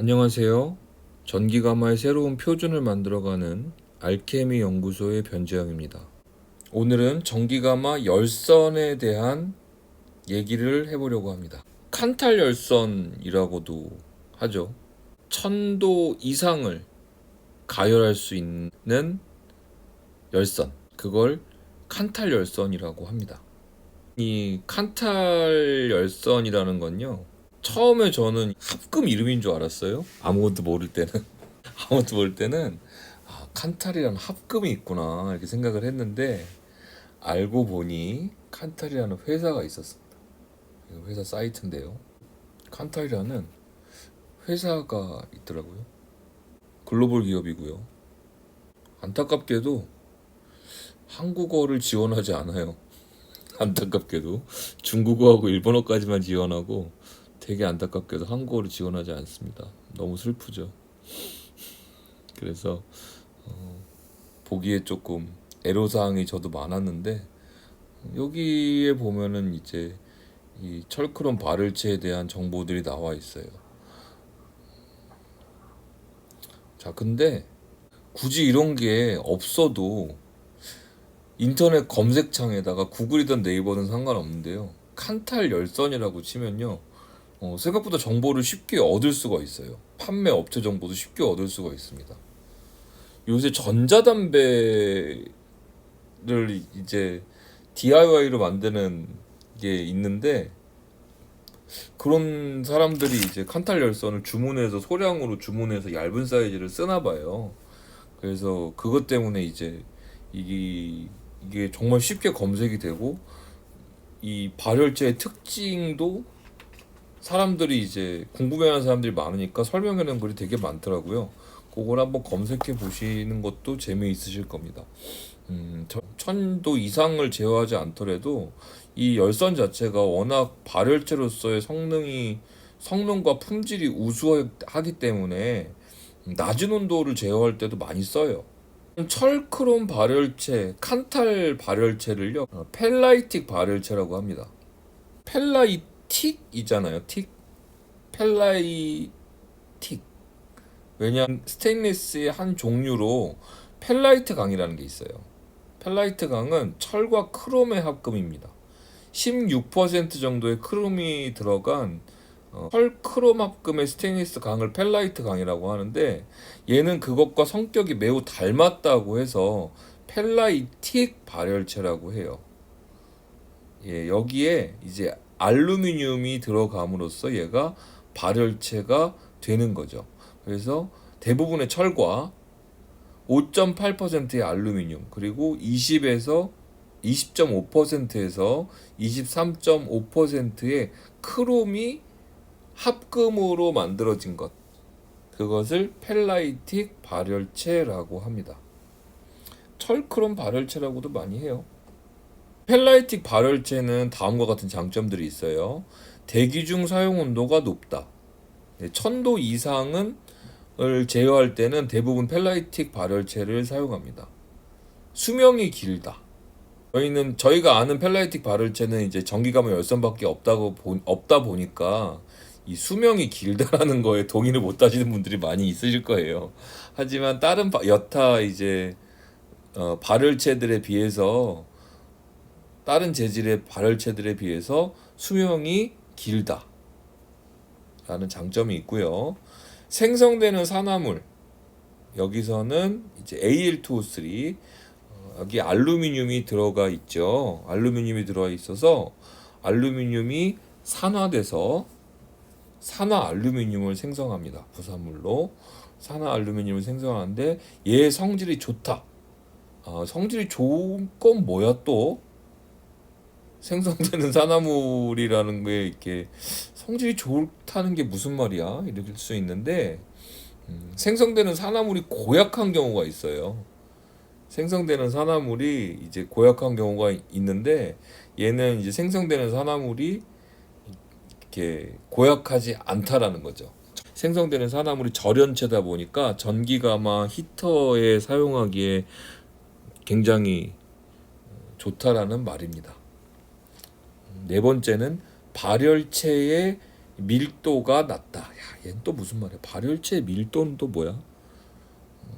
안녕하세요. 전기가마의 새로운 표준을 만들어가는 알케미 연구소의 변재영입니다. 오늘은 전기가마 열선에 대한 얘기를 해보려고 합니다. 칸탈 열선이라고도 하죠. 1000도 이상을 가열할 수 있는 열선, 그걸 칸탈 열선이라고 합니다. 이 칸탈 열선이라는 건요, 처음에 저는 합금 이름인 줄 알았어요. 아무것도 모를 때는 아무것도 모를 때는 칸탈이라는 합금이 있구나 이렇게 생각을 했는데, 알고 보니 칸탈이라는 회사가 있었습니다. 회사 사이트인데요, 칸탈이라는 회사가 있더라고요. 글로벌 기업이고요. 안타깝게도 한국어를 지원하지 않아요. 안타깝게도 중국어하고 일본어까지만 지원하고, 되게 안타깝게도 한국어를 지원하지 않습니다. 너무 슬프죠. 그래서 보기에 조금 애로사항이 저도 많았는데, 여기에 보면은 이제 이 철크롬 발열체에 대한 정보들이 나와 있어요. 자, 근데 굳이 이런 게 없어도 인터넷 검색창에다가 구글이든 네이버든 상관없는데요, 칸탈 열선이라고 치면요, 생각보다 정보를 쉽게 얻을 수가 있어요. 판매 업체 정보도 쉽게 얻을 수가 있습니다. 요새 전자담배를 이제 DIY로 만드는 게 있는데, 그런 사람들이 이제 칸탈 열선을 주문해서, 소량으로 주문해서 얇은 사이즈를 쓰나 봐요. 그래서 그것 때문에 이제 이게 정말 쉽게 검색이 되고, 이 발열체의 특징도 사람들이 이제 궁금해하는 사람들이 많으니까 설명해놓은 글이 되게 많더라고요. 그걸 한번 검색해 보시는 것도 재미있으실 겁니다. 1000도 이상을 제어하지 않더라도 이 열선 자체가 워낙 발열체로서의 성능과 품질이 우수하기 때문에 낮은 온도를 제어할 때도 많이 써요. 철크롬 발열체, 칸탈 발열체를요, 펠라이틱 발열체라고 합니다. 펠라이틱이잖아요. 틱. 펠라이틱. 왜냐하면 스테인리스의 한 종류로 펠라이트 강이라는 게 있어요. 펠라이트 강은 철과 크롬의 합금입니다. 16% 정도의 크롬이 들어간 철 크롬 합금의 스테인리스 강을 펠라이트 강이라고 하는데, 얘는 그것과 성격이 매우 닮았다고 해서 펠라이틱 발열체라고 해요. 예, 여기에 이제 알루미늄이 들어감으로써 얘가 발열체가 되는 거죠. 그래서 대부분의 철과 5.8%의 알루미늄, 그리고 20.5%에서 23.5%의 크롬이 합금으로 만들어진 것, 그것을 펠라이틱 발열체라고 합니다. 철크롬 발열체라고도 많이 해요. 펠라이틱 발열체는 다음과 같은 장점들이 있어요. 대기 중 사용 온도가 높다. 1000도 이상을 제어할 때는 대부분 펠라이틱 발열체를 사용합니다. 수명이 길다. 저희가 아는 펠라이틱 발열체는 이제 전기가마 열선밖에 없다 보니까 이 수명이 길다라는 거에 동의를 못 하시는 분들이 많이 있으실 거예요. 하지만 다른 여타 이제 발열체들에 비해서, 다른 재질의 발열체들에 비해서 수명이 길다라는 장점이 있고요. 생성되는 산화물, 여기서는 이제 Al2O3, 여기 알루미늄이 들어가 있죠. 알루미늄이 들어가 있어서 알루미늄이 산화돼서 산화 알루미늄을 생성합니다. 부산물로 산화 알루미늄을 생성하는데, 얘의 성질이 좋다. 성질이 좋은 건 뭐야 또? 생성되는 산화물이라는 게 이렇게 성질이 좋다는 게 무슨 말이야? 이럴 수 있는데, 생성되는 산화물이 고약한 경우가 있어요. 생성되는 산화물이 이제 고약한 경우가 있는데, 얘는 이제 생성되는 산화물이 이렇게 고약하지 않다라는 거죠. 생성되는 산화물이 절연체다 보니까 전기가마 히터에 사용하기에 굉장히 좋다라는 말입니다. 네 번째는 발열체의 밀도가 낮다. 야, 얘는 또 무슨 말이야? 발열체 밀도는 또 뭐야?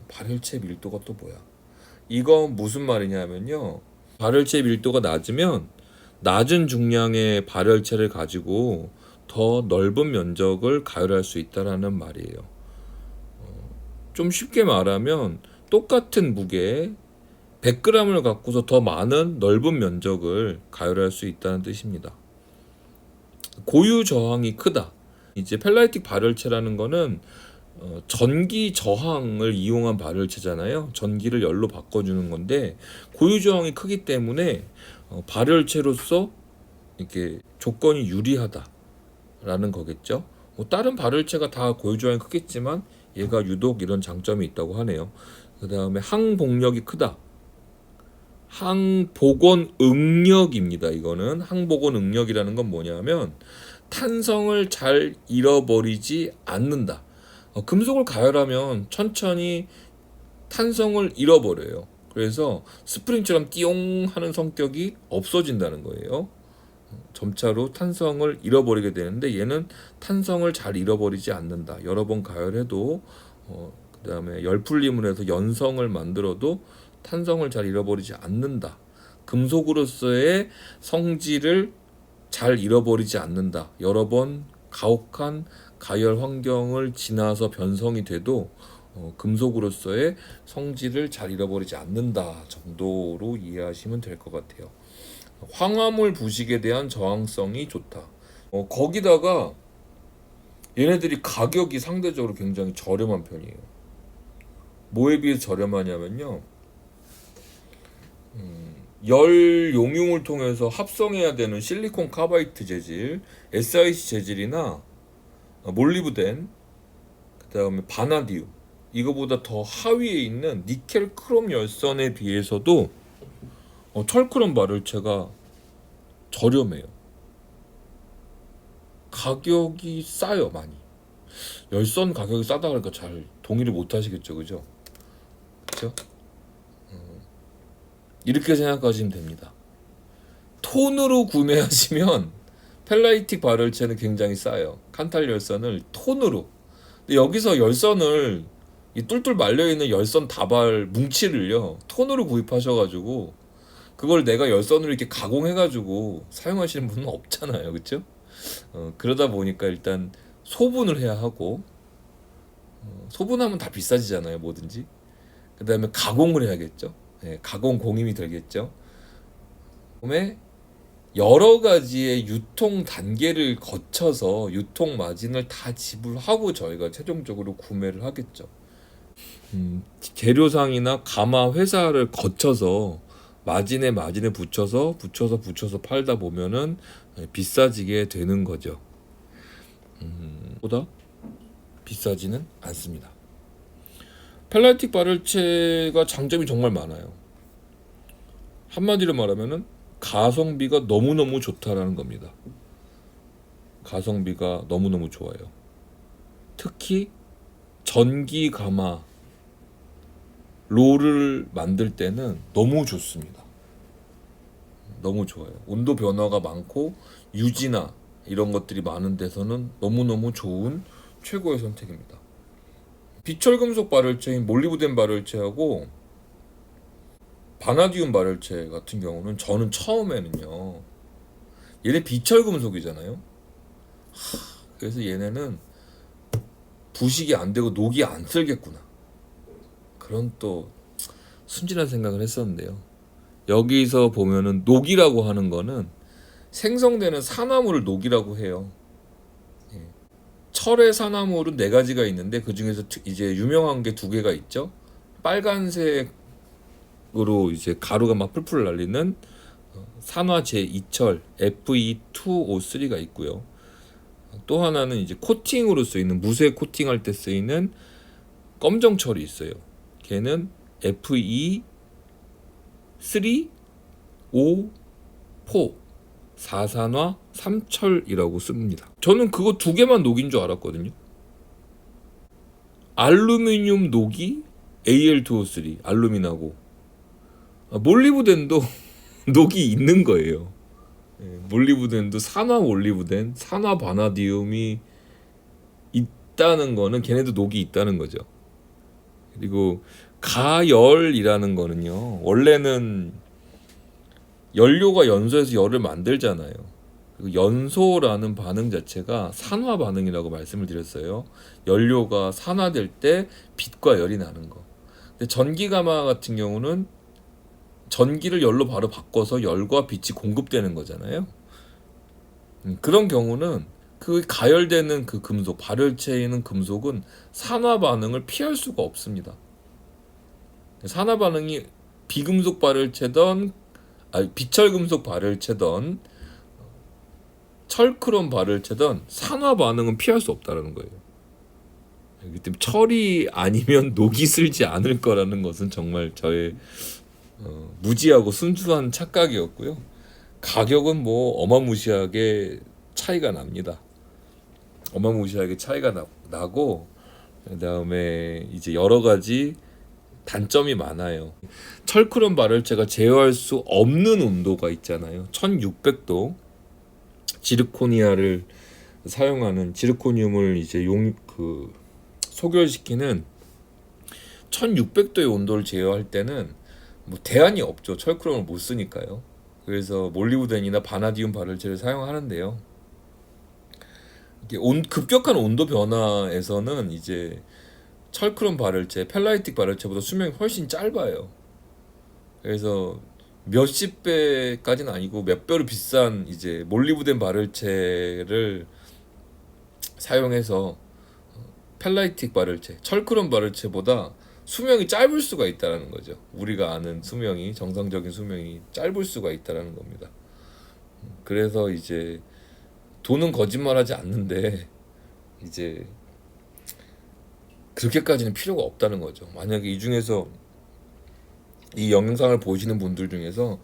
발열체 밀도가 또 뭐야? 이건 무슨 말이냐면요. 발열체 밀도가 낮으면 낮은 중량의 발열체를 가지고 더 넓은 면적을 가열할 수 있다라는 말이에요. 좀 쉽게 말하면 똑같은 무게 100g을 갖고서 더 많은 넓은 면적을 가열할 수 있다는 뜻입니다. 고유 저항이 크다. 이제 펠라이틱 발열체라는 거는 전기 저항을 이용한 발열체잖아요. 전기를 열로 바꿔주는 건데 고유 저항이 크기 때문에 발열체로서 이렇게 조건이 유리하다라는 거겠죠. 뭐 다른 발열체가 다 고유 저항이 크겠지만 얘가 유독 이런 장점이 있다고 하네요. 그 다음에 항복력이 크다. 항복원 응력입니다. 이거는 항복원 응력이라는 건 뭐냐면 탄성을 잘 잃어버리지 않는다. 금속을 가열하면 천천히 탄성을 잃어버려요. 그래서 스프링처럼 띠용 하는 성격이 없어진다는 거예요. 점차로 탄성을 잃어버리게 되는데 얘는 탄성을 잘 잃어버리지 않는다. 여러 번 가열해도 그 다음에 열풀림을 해서 연성을 만들어도 탄성을 잘 잃어버리지 않는다. 금속으로서의 성질을 잘 잃어버리지 않는다. 여러 번 가혹한 가열 환경을 지나서 변성이 돼도 금속으로서의 성질을 잘 잃어버리지 않는다 정도로 이해하시면 될 것 같아요. 황화물 부식에 대한 저항성이 좋다. 거기다가 얘네들이 가격이 상대적으로 굉장히 저렴한 편이에요. 뭐에 비해서 저렴하냐면요. 열 용융을 통해서 합성해야 되는 실리콘 카바이트 재질, SiC 재질이나 몰리브덴, 그 다음에 바나디움, 이거보다 더 하위에 있는 니켈 크롬 열선에 비해서도 철크롬 발열체가 저렴해요. 가격이 싸요, 많이. 열선 가격이 싸다 그러니까 잘 동의를 못 하시겠죠, 그죠? 그죠? 이렇게 생각하시면 됩니다. 톤으로 구매하시면 펠라이틱 발열체는 굉장히 싸요. 칸탈 열선을 톤으로. 근데 여기서 열선을 이 뚫뚫 말려있는 열선 다발 뭉치를요 톤으로 구입하셔가지고 그걸 내가 열선으로 이렇게 가공해가지고 사용하시는 분은 없잖아요, 그렇죠? 그러다 보니까 일단 소분을 해야 하고 소분하면 다 비싸지잖아요, 뭐든지. 그 다음에 가공을 해야겠죠. 네, 가공 공임이 들겠죠. 그다음에 여러 가지의 유통 단계를 거쳐서 유통 마진을 다 지불하고 저희가 최종적으로 구매를 하겠죠. 재료상이나 가마 회사를 거쳐서 마진에 마진을 붙여서 팔다 보면은 비싸지게 되는 거죠. 보다 비싸지는 않습니다. 펠라이틱 발열체가 장점이 정말 많아요. 한마디로 말하면은 가성비가 너무너무 좋다라는 겁니다. 가성비가 너무너무 좋아요. 특히 전기 가마 롤을 만들 때는 너무 좋습니다. 너무 좋아요. 온도 변화가 많고 유지나 이런 것들이 많은 데서는 너무너무 좋은 최고의 선택입니다. 비철금속 발열체인 몰리브덴 발열체하고 바나디움 발열체 같은 경우는 저는 처음에는요 얘네 비철금속이잖아요. 그래서 얘네는 부식이 안 되고 녹이 안 쓸겠구나 그런 또 순진한 생각을 했었는데요. 여기서 보면은 녹이라고 하는 거는 생성되는 산화물을 녹이라고 해요. 철의 산화물은 4가지가 있는데 그 중에서 이제 유명한 게 2개가 있죠. 빨간색으로 이제 가루가 막 풀풀 날리는 산화제 이철 Fe2O3가 있고요. 또 하나는 이제 코팅으로 쓰이는 무쇠 코팅할 때 쓰이는 검정철이 있어요. 걔는 Fe3O4 4산화 3철이라고 씁니다. 저는 그거 2개만 녹인 줄 알았거든요. 알루미늄 녹이 Al2O3 알루민하고 몰리브덴도 녹이 있는 거예요. 몰리브덴도 산화 몰리브덴, 산화 바나디움이 있다는 거는 걔네도 녹이 있다는 거죠. 그리고 가열이라는 거는요, 원래는 연료가 연소해서 열을 만들잖아요. 그리고 연소라는 반응 자체가 산화 반응이라고 말씀을 드렸어요. 연료가 산화될 때 빛과 열이 나는 거. 근데 전기가마 같은 경우는 전기를 열로 바로 바꿔서 열과 빛이 공급되는 거잖아요. 그런 경우는 그 가열되는 그 금속, 발열체에 있는 금속은 산화 반응을 피할 수가 없습니다. 산화 반응이 비금속 발열체든 비철금속 발열체든 철크롬 발열체든 산화 반응은 피할 수 없다는 거예요. 그렇기 때문에 철이 아니면 녹이 슬지 않을 거라는 것은 정말 저의 무지하고 순수한 착각이었고요. 가격은 뭐 어마무시하게 차이가 납니다. 어마무시하게 차이가 나고, 그다음에 이제 여러 가지 단점이 많아요. 철크롬 발열체가 제어할 수 없는 온도가 있잖아요. 1600도 지르코니아를 사용하는, 지르코늄을 이제 소결시키는 1600도의 온도를 제어할 때는 뭐 대안이 없죠. 철크롬을 못 쓰니까요. 그래서 몰리브덴이나 바나디움 발열체를 사용하는데요. 이게 급격한 온도 변화에서는 이제 철크롬 발열체, 펠라이틱 발열체보다 수명이 훨씬 짧아요. 그래서 몇십 배까지는 아니고 몇 배로 비싼 이제 몰리브덴 발열체를 사용해서 펠라이틱 발열체, 철크롬 발열체보다 수명이 짧을 수가 있다는 거죠. 우리가 아는 수명이, 정상적인 수명이 짧을 수가 있다는 겁니다. 그래서 이제 돈은 거짓말하지 않는데 이제 그렇게까지는 필요가 없다는 거죠. 만약에 이 중에서 이 영상을 보시는 분들 중에서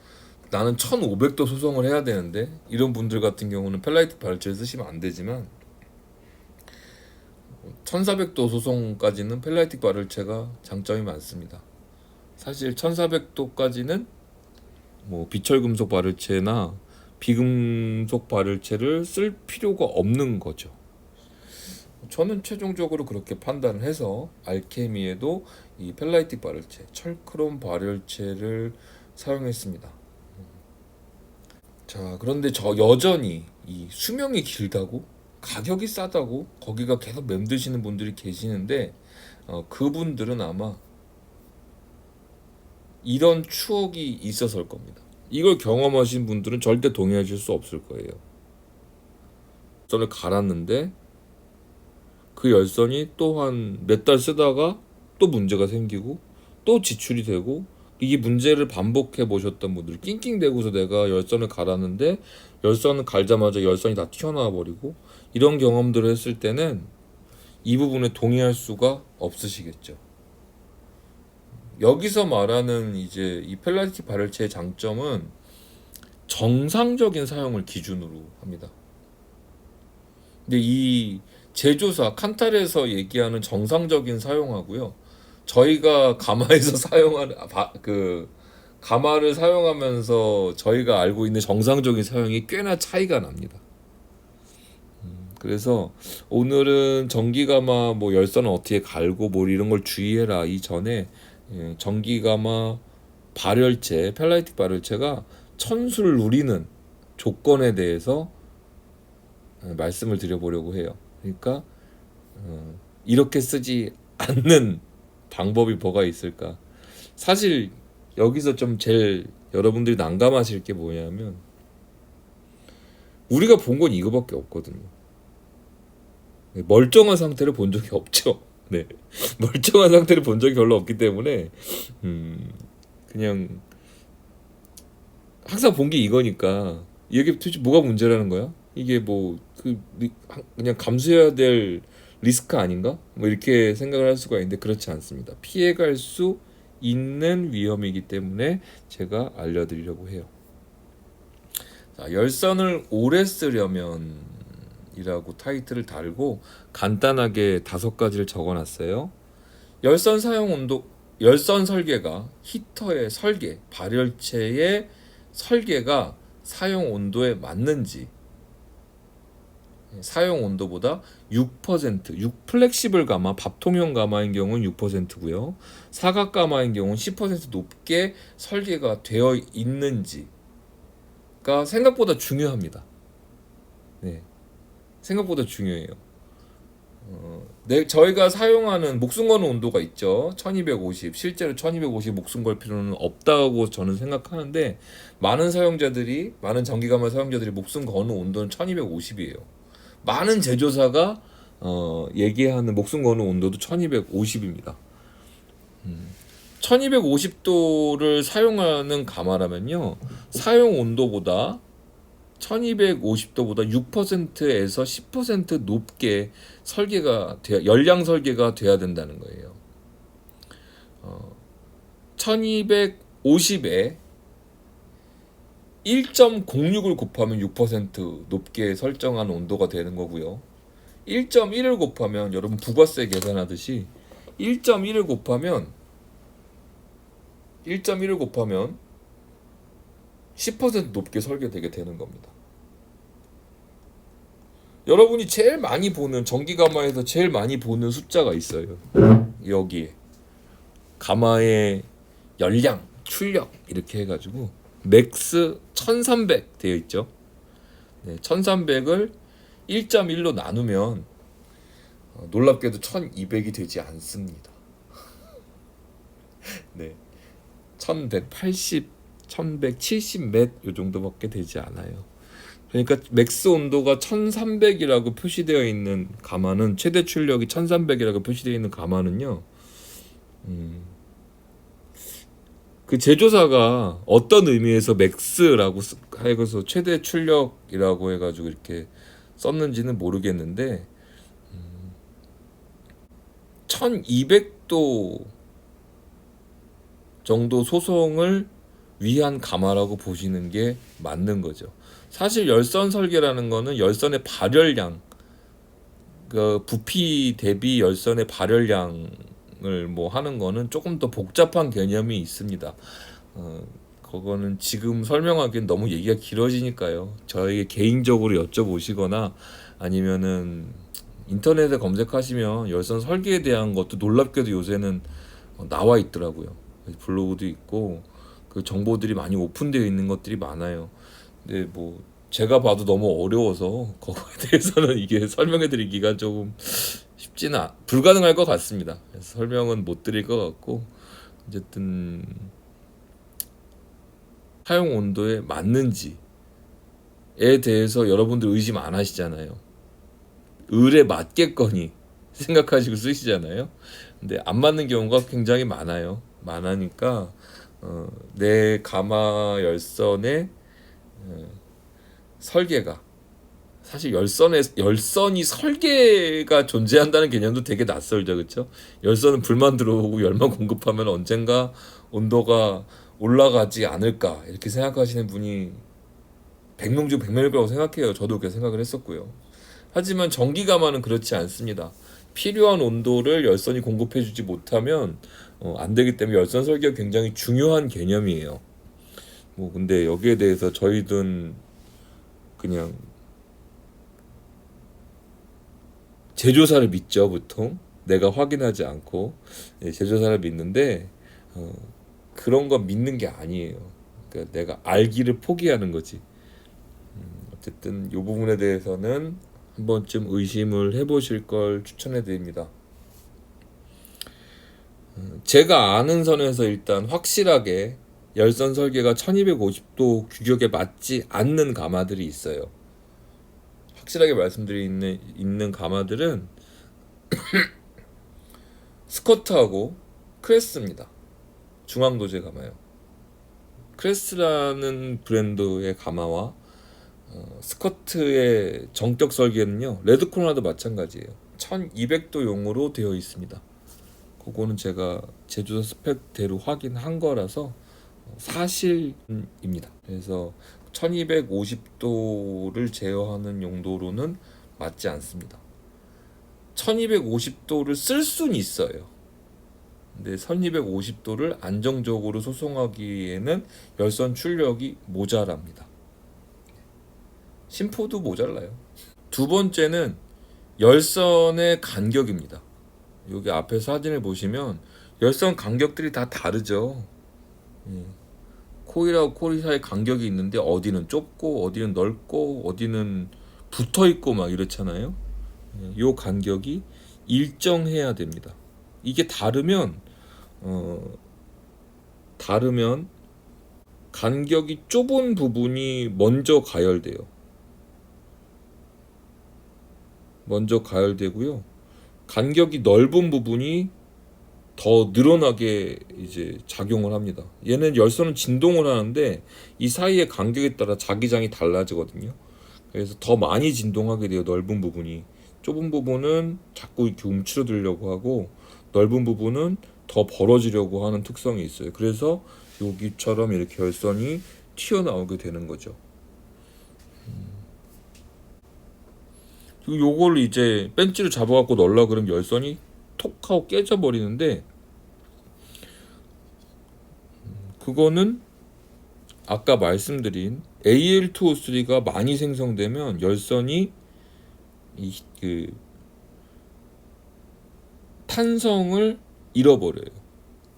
나는 1500도 소송을 해야 되는데, 이런 분들 같은 경우는 펠라이틱 발열체를 쓰시면 안 되지만 1400도 소송까지는 펠라이틱 발열체가 장점이 많습니다. 사실 1400도까지는 뭐 비철금속 발열체나 비금속 발열체를 쓸 필요가 없는 거죠. 저는 최종적으로 그렇게 판단을 해서 알케미에도 이 펠라이틱 발열체, 철크롬 발열체를 사용했습니다. 자, 그런데 여전히 이 수명이 길다고, 가격이 싸다고 거기가 계속 맴드시는 분들이 계시는데, 그분들은 아마 이런 추억이 있어서일 겁니다. 이걸 경험하신 분들은 절대 동의하실 수 없을 거예요. 열선을 갈았는데 그 열선이 또 한 몇 달 쓰다가 또 문제가 생기고 또 지출이 되고, 이게 문제를 반복해 보셨던 분들, 낑낑대고서 내가 열선을 갈았는데 열선을 갈자마자 열선이 다 튀어나와 버리고, 이런 경험들을 했을 때는 이 부분에 동의할 수가 없으시겠죠. 여기서 말하는 이제 이 펠라이틱 발열체의 장점은 정상적인 사용을 기준으로 합니다. 근데 이 제조사 칸탈에서 얘기하는 정상적인 사용하고요, 저희가 가마에서 사용하는 가마를 사용하면서 저희가 알고 있는 정상적인 사용이 꽤나 차이가 납니다. 그래서 오늘은 전기가마 뭐 열선을 어떻게 갈고 뭐 이런 걸 주의해라 이전에, 전기가마 발열체, 펠라이틱 발열체가 천수를 누리는 조건에 대해서 말씀을 드려보려고 해요. 그러니까 이렇게 쓰지 않는 방법이 뭐가 있을까? 사실 여기서 좀 제일 여러분들이 난감하실 게 뭐냐면, 우리가 본 건 이거밖에 없거든요. 멀쩡한 상태를 본 적이 없죠. 네, 멀쩡한 상태를 본 적이 별로 없기 때문에 그냥 항상 본 게 이거니까, 이게 도대체 뭐가 문제라는 거야? 이게 뭐 그냥 감수해야 될 리스크 아닌가? 뭐 이렇게 생각을 할 수가 있는데 그렇지 않습니다. 피해갈 수 있는 위험이기 때문에 제가 알려드리려고 해요. 자, 열선을 오래 쓰려면 이라고 타이틀을 달고 간단하게 5가지를 적어놨어요. 열선 사용 온도, 열선 설계가 히터의 설계, 발열체의 설계가 사용 온도에 맞는지, 사용 온도보다 6%, 6 플렉시블 가마, 밥통형 가마인 경우는 6%고요. 사각 가마인 경우는 10% 높게 설계가 되어 있는지가 생각보다 중요합니다. 네, 생각보다 중요해요. 저희가 사용하는 목숨 거는 온도가 있죠. 1250. 실제로 1250 목숨 걸 필요는 없다고 저는 생각하는데, 많은 사용자들이, 많은 전기가마 사용자들이 목숨 거는 온도는 1250이에요. 많은 제조사가 얘기하는 목숨 거는 온도도 1250입니다. 1250도를 사용하는 가마라면요, 사용 온도보다 1250도보다 6%에서 10% 높게 설계가 열량 설계가 돼야 된다는 거예요. 1250에 1.06을 곱하면 6% 높게 설정한 온도가 되는 거고요. 1.1을 곱하면, 여러분 부가세 계산하듯이 1.1을 곱하면 10% 높게 설계되게 되는 겁니다. 여러분이 제일 많이 보는, 전기가마에서 제일 많이 보는 숫자가 있어요. 여기에 가마의 열량, 출력 이렇게 해가지고 맥스 1300 되어 있죠. 네, 1300을 1.1로 나누면 놀랍게도 1200이 되지 않습니다. 네, 1180, 1170 몇 요 정도밖에 되지 않아요. 그러니까 맥스 온도가 1300이라고 표시되어 있는 가마는, 최대 출력이 1300이라고 표시되어 있는 가마는요, 그 제조사가 어떤 의미에서 맥스라고 해서 최대 출력이라고 해가지고 이렇게 썼는지는 모르겠는데, 1200도 정도 소송을 위한 가마라고 보시는 게 맞는 거죠. 사실 열선 설계라는 거는 열선의 발열량, 그 부피 대비 열선의 발열량을 뭐 하는 거는 조금 더 복잡한 개념이 있습니다. 그거는 지금 설명하기엔 너무 얘기가 길어지니까요. 저에게 개인적으로 여쭤보시거나 아니면은 인터넷에 검색하시면 열선 설계에 대한 것도 놀랍게도 요새는 나와 있더라고요. 블로그도 있고 그 정보들이 많이 오픈되어 있는 것들이 많아요. 근데 뭐 제가 봐도 너무 어려워서 그거에 대해서는 이게 설명해드리기가 조금 쉽지는 불가능할 것 같습니다. 그래서 설명은 못 드릴 것 같고, 어쨌든 사용 온도에 맞는지에 대해서 여러분들 의심 안 하시잖아요. 을에 맞겠거니 생각하시고 쓰시잖아요. 근데 안 맞는 경우가 굉장히 많으니까 내 가마 열선의 설계가, 사실 열선이 설계가 존재한다는 개념도 되게 낯설죠, 그렇죠? 열선은 불만 들어오고 열만 공급하면 언젠가 온도가 올라가지 않을까 이렇게 생각하시는 분이 100명 중 100명일 거라고 생각해요. 저도 그렇게 생각을 했었고요. 하지만 전기가마는 그렇지 않습니다. 필요한 온도를 열선이 공급해주지 못하면 안 되기 때문에 열선 설계가 굉장히 중요한 개념이에요. 뭐 근데 여기에 대해서 저희는 그냥 제조사를 믿죠. 보통 내가 확인하지 않고 제조사를 믿는데, 그런 거 믿는 게 아니에요. 그러니까 내가 알기를 포기하는 거지. 어쨌든 이 부분에 대해서는 한 번쯤 의심을 해보실 걸 추천해 드립니다. 제가 아는 선에서 일단 확실하게 열선 설계가 1250도 규격에 맞지 않는 가마들이 있어요. 확실하게 말씀드리는 가마들은 스커트하고 크레스입니다. 중앙도제 가마요. 크레스라는 브랜드의 가마와 스커트의 정격 설계는요, 레드코나도 마찬가지예요. 1200도용으로 되어 있습니다. 그거는 제가 제조사 스펙대로 확인한 거라서 사실입니다. 그래서 1250도를 제어하는 용도로는 맞지 않습니다. 1250도를 쓸 수는 있어요. 근데 1250도를 안정적으로 소송하기에는 열선 출력이 모자랍니다. 심포도 모자라요. 두 번째는 열선의 간격입니다. 여기 앞에 사진을 보시면 열선 간격들이 다 다르죠. 예. 코일하고 코일 사이 간격이 있는데 어디는 좁고 어디는 넓고 어디는 붙어 있고 막 이렇잖아요. 요 간격이 일정해야 됩니다. 이게 다르면 간격이 좁은 부분이 먼저 가열되고요. 간격이 넓은 부분이 더 늘어나게 이제 작용을 합니다. 얘는 열선은 진동을 하는데 이 사이의 간격에 따라 자기장이 달라지거든요. 그래서 더 많이 진동하게 돼요. 넓은 부분이. 좁은 부분은 자꾸 이렇게 움츠러들려고 하고 넓은 부분은 더 벌어지려고 하는 특성이 있어요. 그래서 여기처럼 이렇게 열선이 튀어나오게 되는 거죠. 그리고 요걸 이제 벤치로 잡아갖고 넣으려고 그러면 열선이 톡 하고 깨져버리는데, 그거는 아까 말씀드린 Al2O3가 많이 생성되면 열선이 그 탄성을 잃어버려요.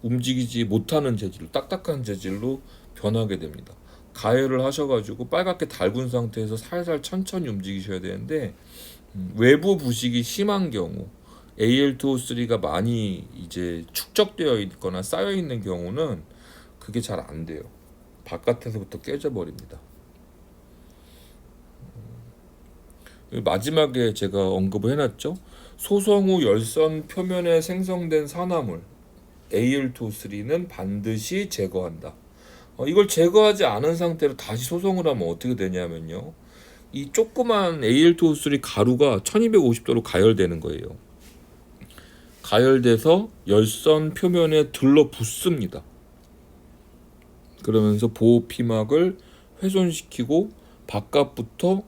움직이지 못하는 재질로, 딱딱한 재질로 변하게 됩니다. 가열을 하셔가지고 빨갛게 달군 상태에서 살살 천천히 움직이셔야 되는데, 외부 부식이 심한 경우, Al2O3가 많이 이제 축적되어 있거나 쌓여 있는 경우는 그게 잘 안 돼요. 바깥에서부터 깨져버립니다. 마지막에 제가 언급을 해놨죠. 소성 후 열선 표면에 생성된 산화물 Al2O3는 반드시 제거한다. 이걸 제거하지 않은 상태로 다시 소성을 하면 어떻게 되냐면요, 이 조그만 Al2O3 가루가 1250도로 가열되는 거예요. 가열돼서 열선 표면에 들러붙습니다. 그러면서 보호 피막을 훼손시키고 바깥부터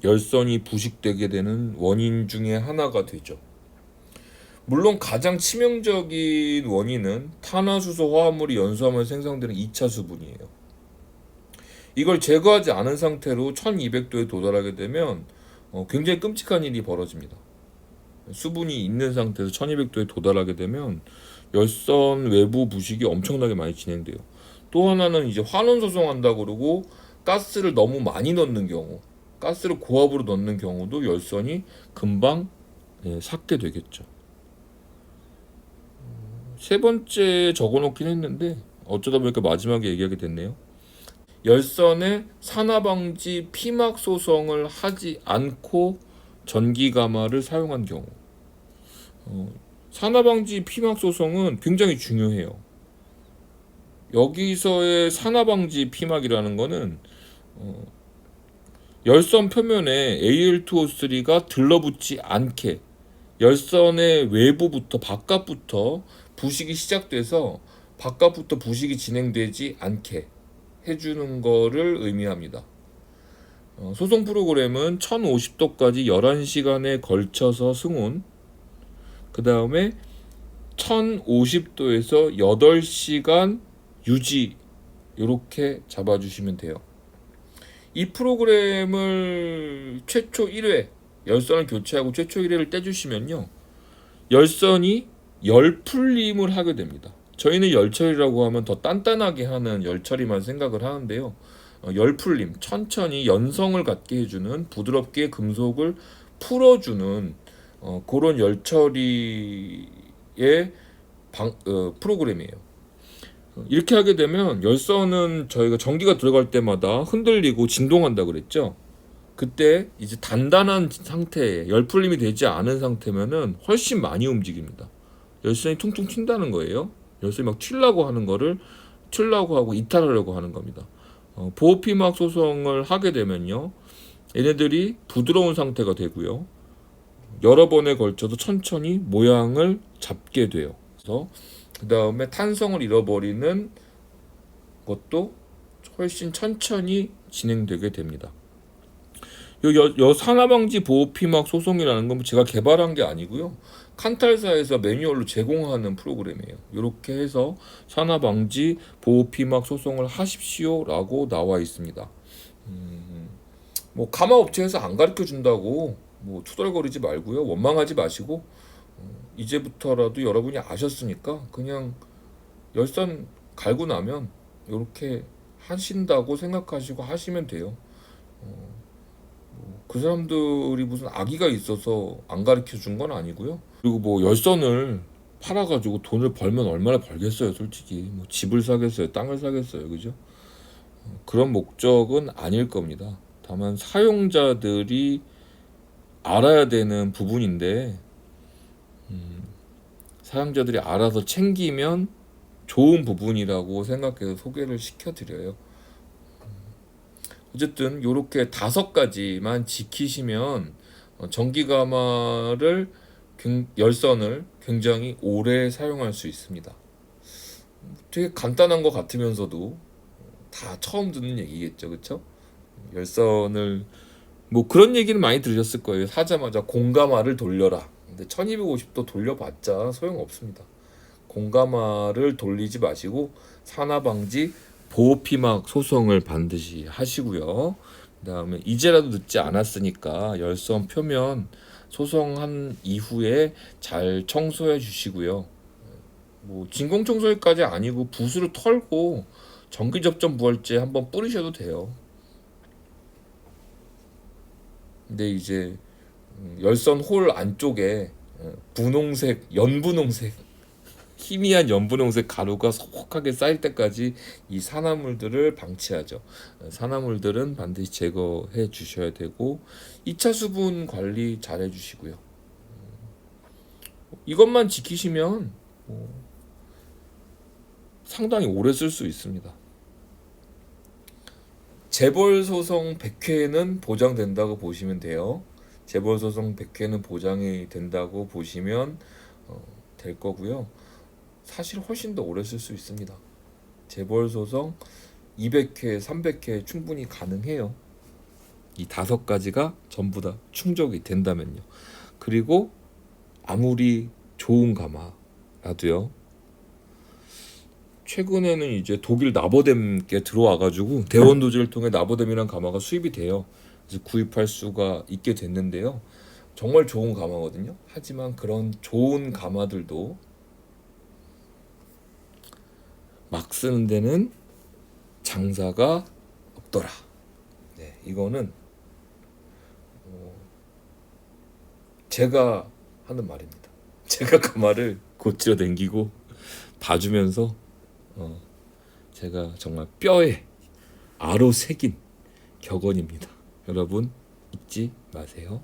열선이 부식되게 되는 원인 중에 하나가 되죠. 물론 가장 치명적인 원인은 탄화수소 화합물이 연소하면 생성되는 2차 수분이에요. 이걸 제거하지 않은 상태로 1200도에 도달하게 되면 굉장히 끔찍한 일이 벌어집니다. 수분이 있는 상태에서 1200도에 도달하게 되면 열선 외부 부식이 엄청나게 많이 진행돼요. 또 하나는 이제 환원 소송한다고 그러고 가스를 너무 많이 넣는 경우, 가스를 고압으로 넣는 경우도 열선이 금방 삭게 되겠죠. 세 번째 적어놓긴 했는데 어쩌다 보니까 마지막에 얘기하게 됐네요. 열선의 산화방지 피막 소성을 하지 않고 전기가마를 사용한 경우, 산화방지 피막 소성은 굉장히 중요해요. 여기서의 산화방지 피막이라는 거는 열선 표면에 Al2O3가 들러붙지 않게, 열선의 외부부터 바깥부터 부식이 시작돼서 바깥부터 부식이 진행되지 않게 해주는 거를 의미합니다. 소송 프로그램은 1050도까지 11시간에 걸쳐서 승온, 그 다음에 1050도에서 8시간 유지, 이렇게 잡아주시면 돼요. 이 프로그램을 최초 1회 열선을 교체하고 최초 1회를 떼주시면요, 열선이 열풀림을 하게 됩니다. 저희는 열처리라고 하면 더 단단하게 하는 열처리만 생각을 하는데요, 열풀림, 천천히 연성을 갖게 해주는, 부드럽게 금속을 풀어주는 그런 열처리의 프로그램이에요. 이렇게 하게 되면 열선은 저희가 전기가 들어갈 때마다 흔들리고 진동한다 그랬죠. 그때 이제 단단한 상태에 열풀림이 되지 않은 상태면은 훨씬 많이 움직입니다. 열선이 퉁퉁 튄다는 거예요. 열선이 막 튀려고 하는 거를 튀려고 하고 이탈하려고 하는 겁니다. 보호피막 소성을 하게 되면요, 얘네들이 부드러운 상태가 되고요, 여러 번에 걸쳐서 천천히 모양을 잡게 돼요. 그래서 그 다음에 탄성을 잃어버리는 것도 훨씬 천천히 진행되게 됩니다. 요 산화방지 보호피막 소송이라는 건 제가 개발한 게 아니고요, 칸탈사에서 매뉴얼로 제공하는 프로그램이에요. 이렇게 해서 산화방지 보호피막 소송을 하십시오 라고 나와 있습니다. 뭐 가마 업체에서 안 가르쳐 준다고 뭐 투덜거리지 말고요. 원망하지 마시고 이제부터라도 여러분이 아셨으니까 그냥 열선 갈고 나면 이렇게 하신다고 생각하시고 하시면 돼요. 그 사람들이 무슨 악의가 있어서 안 가르쳐 준 건 아니고요. 그리고 뭐 열선을 팔아가지고 돈을 벌면 얼마나 벌겠어요, 솔직히. 뭐 집을 사겠어요, 땅을 사겠어요, 그죠? 그런 목적은 아닐 겁니다. 다만 사용자들이 알아야 되는 부분인데, 사용자들이 알아서 챙기면 좋은 부분이라고 생각해서 소개를 시켜드려요. 어쨌든 이렇게 5가지만 지키시면 전기가마를 열선을 굉장히 오래 사용할 수 있습니다. 되게 간단한 것 같으면서도 다 처음 듣는 얘기겠죠, 그쵸? 열선을 뭐 그런 얘기는 많이 들으셨을 거예요. 사자마자 공가마를 돌려라. 근데 1250도 돌려봤자 소용없습니다. 공가마를 돌리지 마시고 산화방지 보호피막 소송을 반드시 하시고요. 그다음에 이제라도 늦지 않았으니까 열선 표면 소송한 이후에 잘 청소해 주시고요. 뭐 진공 청소기까지 아니고 붓으로 털고 전기 접점 무활제 한번 뿌리셔도 돼요. 근데 이제 열선 홀 안쪽에 분홍색, 연분홍색, 희미한 연분홍색 가루가 소복하게 쌓일 때까지 이 산화물들을 방치하죠. 산화물들은 반드시 제거해 주셔야 되고 2차 수분 관리 잘 해주시고요. 이것만 지키시면 상당히 오래 쓸 수 있습니다. 재벌 소송 100회는 보장된다고 보시면 돼요. 재벌 소송 100회는 보장이 된다고 보시면 될 거고요. 사실 훨씬 더 오래 쓸 수 있습니다. 재벌 소송 200회, 300회 충분히 가능해요. 이 5가지가 전부 다 충족이 된다면요. 그리고 아무리 좋은 가마라도요. 최근에는 이제 독일 나버뎀께 들어와가지고 대원도제를 통해 나버뎀이란 가마가 수입이 돼요. 그래서 구입할 수가 있게 됐는데요. 정말 좋은 가마거든요. 하지만 그런 좋은 가마들도 막 쓰는 데는 장사가 없더라. 네, 이거는 제가 하는 말입니다. 제가 가마를 고치러 댕기고 봐주면서 제가 정말 뼈에 아로 새긴 격언입니다. 여러분 잊지 마세요.